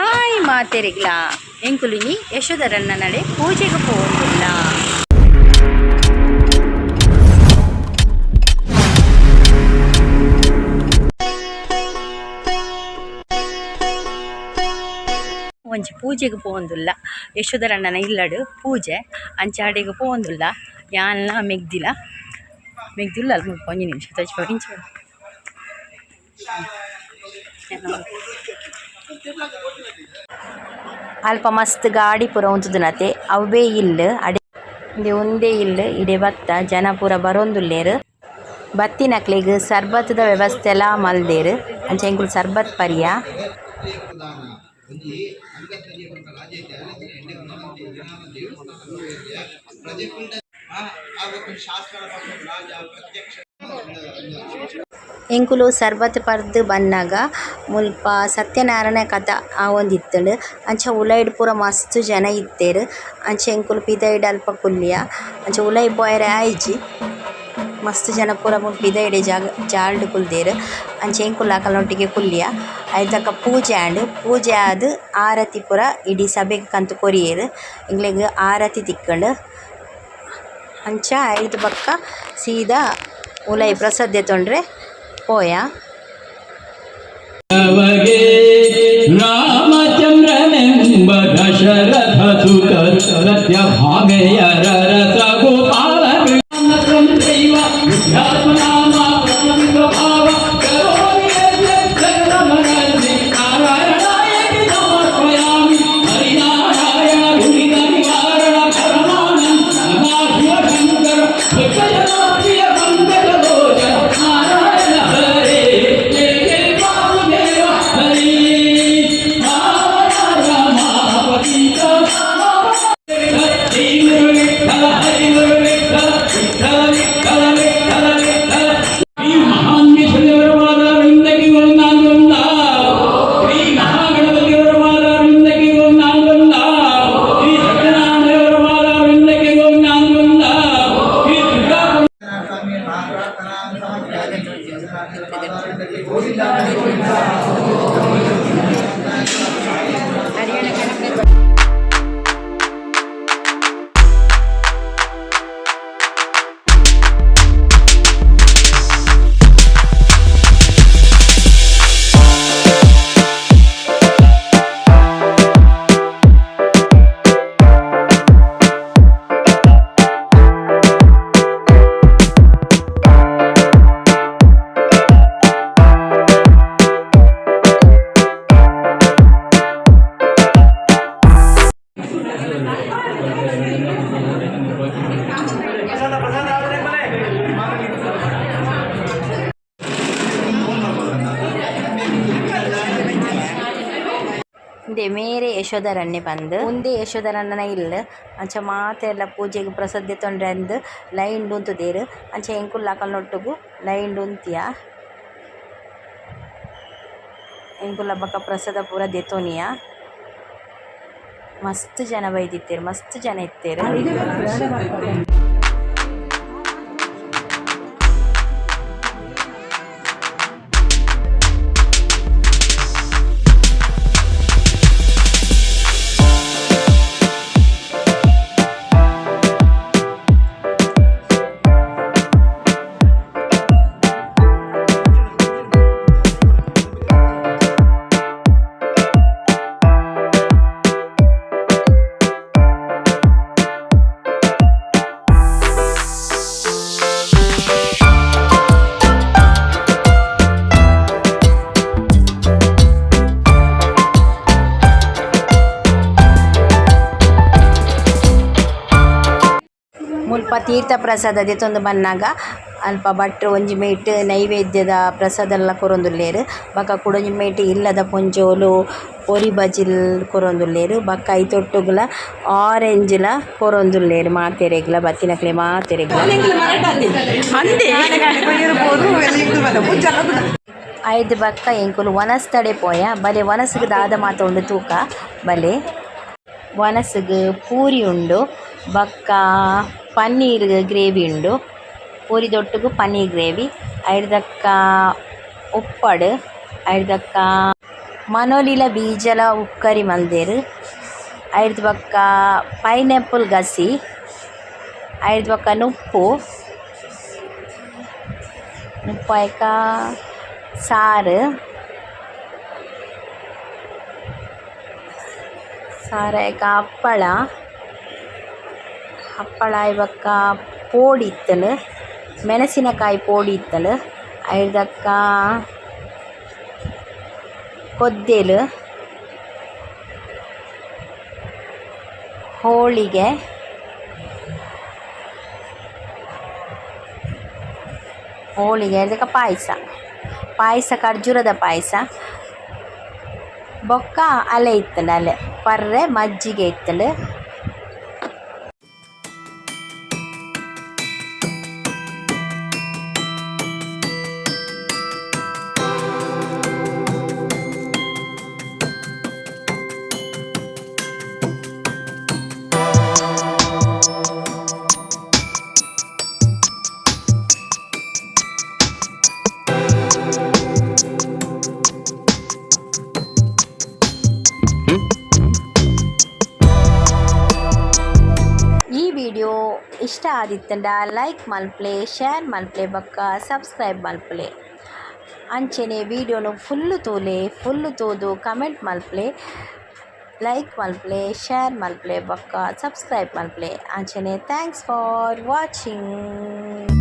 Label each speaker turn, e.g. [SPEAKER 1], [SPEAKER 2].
[SPEAKER 1] Hi ಮಾತೆರೆಗ್ಲ ಎಂಕುಲಿನಿ ಯಶೋಧರನ್ನ ನಡೆ ಪೂಜೆಗೆ ಹೋಗುದಿಲ್ಲ. ಒಂಜಿ ಪೂಜೆಗೆ ಪೋಂದುಲ್ಲ ಯಶೋಧರಣ್ಣನ ಇಲ್ಲಡು ಪೂಜೆ ಅಂಚಾಡೆಗೆ ಪೋಂದುಲ್ಲ ಯಾನ್ಲ ಮೆಗ್ದಿಲ್ಲ ಅಲ್ಲ ಮುಲ್ಪ ಒಂಜಿ ನಿಮಿಷ ತೋಚ್ಪಡಿಂಚ ಅಲ್ಪ ಮಸ್ತ್ ಗಾಡಿ ಪೂರ ಉಂತುದುನತೆ ಅವೇ ಇಲ್ಲು ಅಡೆ ಒಂದೇ ಇಲ್ಲು ಇಡೆ ಬತ್ತ ಜನ ಪೂರ ಬರೊಂದುಲ್ಲೇರು. ಬತ್ತಿನಕ್ಲೆಗ್ ಸರ್ಬತ್ದ ವ್ಯವಸ್ಥೆ ಎಲ್ಲ ಮಲ್ದೇರು ಅಂಚ ಎಂಕುಲು ಸರ್ಬತ್ ಪರಿಯ ಎಂಕುಲು ಸರ್ಬತ್ ಪರ್ದು ಬನ್ನಾಗ ಮುಲ್ಪ ಸತ್ಯನಾರಾಯಣ ಕಥಾ ಆವೊಂದಿತ್ತುಂಡು ಅಂಚ ಉಲೈಡ್ ಪೂರ ಮಸ್ತ್ ಜನ ಇತ್ತೇರು. ಅಂಚ ಎಂಕುಲು ಪಿದೈಡ್ ಅಲ್ಪ ಕುಲ್ಯ ಅಂಚ ಉಲೈ ಪೋಯರೆ ಆಯ್ಜಿ ಮಸ್ತ್ ಜನ ಪೂರ ಪಿದೈಡೆ ಜಾಲ್ಡ್ ಕುಲ್ದೇರು. ಅಂಚ ಎಂಕುಲು ಅಕಲ್ನೊಟ್ಟಿಗೆ ಕುಲ್ಯ ಐದಕ್ಕ ಪೂಜೆ ಆದ್ ಆರತಿ ಪೂರ ಇಡೀ ಸಭೆಗೆ ಕಂತು ಕೊರಿಯೇರು. ಎಂಗ್ಲೆಗ್ ಆರತಿ ತಿಕ್ಕಂಡು ಅಂಚ ಐದು ಬಕ್ಕ ಸೀದಾ ಉಲೈ ಪ್ರಸಾದ ತೊಂಡ್ರೆ ಪೋಯ. ರಾಮಚಂದ್ರನೆಂಬ ದಶರಥ ಸುತ ಸತ್ಯ ಭಾಮೆಯರ ರಸ ಗೋಪಾಲ ಮೇರೆ ಯಶೋಧರನ್ನೇ ಬಂದು ಮುಂದೆ ಯಶೋಧರಣ್ಣನ ಇಲ್ಲ ಅಂಚ ಮಾತೆಲ್ಲ ಪೂಜೆಗೆ ಪ್ರಸಾದ ತೊಂದ್ರೆ ಅಂದು ಲೈನ್ ಉಂತುದೇರು ಅಂಚ ಎಂಕುಲ್ಲ ಅಕಲ್ನೊಟ್ಟುಗು ಲೈನ್ ಉಂತಿಯ ಎಂಕುಲ್ಲ ಬಕ್ಕ ಪ್ರಸಾದ ಪೂರ ದೆತೋನಿಯ ಮಸ್ತ್ ಜನ ಬೈದಿತ್ತೇರು ಮಸ್ತ್ ಜನ ಇತ್ತೇರು. ಮುಲ್ಪ ತೀರ್ಥ ಪ್ರಸಾದ ದೆತೊಂದು ಬನ್ನಾಗ ಅಲ್ಪ ಭಟ್ರು ಒಂಜಿ ಮೇಟ್ ನೈವೇದ್ಯದ ಪ್ರಸಾದ ಎಲ್ಲ ಕೊರೊಂದುಲ್ಲೇರು. ಬಕ್ಕ ಕುಡೊಂಜಿ ಮೇಟ್ ಇಲ್ಲದ ಪೊಂಜೋಲು ಪೊರಿ ಬಜಿಲ್ ಕೊರೊಂದುಲ್ಲೇರು. ಬಕ್ಕ ಐತೊಟ್ಟುಗ್ಲ ಆರೆಂಜ್ಲ ಕೊರೊಂದುಲ್ಲೇರು ಮಾತೆರೆಗ್ಲ ಬತ್ತಿನಕ್ಲೆ ಮಾತೆರೆಗ್ಲ ಐದು ಬಕ್ಕ ಎಂಕುಲು ವನಸ್ ತಡೆ ಪೋಯ ಬಲೆ ವನಸ್ಗೆ ದಾದ ಮಾತ ತೂಕ ಬಲೆ ವನಸ್ಗೆ ಪೂರಿ ಉಂಡು ಬಕ್ಕ ಪನ್ನೀರ್ ಗ್ರೇವಿ ಉಂಡು ಪೂರಿ ದೊಟ್ಟುಗು ಪನ್ನೀರ್ ಗ್ರೇವಿ ಐಡ್ದಕ್ಕ ಉಪ್ಪಡು ಐಡ್ದಕ್ಕ ಮನೋಲಿಲ ಬೀಜಲ ಉಕ್ಕರಿ ಮಲ್ದೆರ್. ಐರ್ದ ಬಕ್ಕ ಪೈನಾಪಲ್ ಗಸಿ, ಐರ್ದ ಬಕ್ಕ ನುಪ್ಪು ಐಕ ಸಾರು ಐಕ ಹಪ್ಪಳ ಐಬಕ್ಕ ಪೋಡಿ ಇತ್ತಲು ಮೆಣಸಿನಕಾಯಿ ಪೋಡಿ ಇತ್ತಲು ಐದಕ್ಕ ಕೊದ್ದೇಲು ಹೋಳಿಗೆ ಐದಕ್ಕ ಪಾಯಸ ಖರ್ಜೂರದ ಪಾಯಸ ಬೊಕ್ಕ ಅಲೆ ಇತ್ತಂಡು ಅಲೆ ಪರ್ರೆ ಮಜ್ಜಿಗೆ ಇತ್ತಂಡು. ಈ ವಿಡಿಯೋ ಇಷ್ಟ ಆದಿತ್ತಂಡ ಲೈಕ್ ಮಲ್ಪಲೆ, ಶೇರ್ ಮಲ್ಪಲೆ ಬೊಕ್ಕ ಸಬ್ಸ್ಕ್ರೈಬ್ ಮಲ್ಪಲೆ. ಅಂಚನೆ ವಿಡಿಯೋನು ಫುಲ್ಲು ತೋದು ಕಮೆಂಟ್ ಮಲ್ಪಲೆ, ಲೈಕ್ ಮಲ್ಪಲೆ, ಶೇರ್ ಮಲ್ಪಲೆ ಬೊಕ್ಕ ಸಬ್ಸ್ಕ್ರೈಬ್ ಮಲ್ಪಲೆ. ಅಂಚನೆ ಥ್ಯಾಂಕ್ಸ್ ಫಾರ್ ವಾಚಿಂಗ್.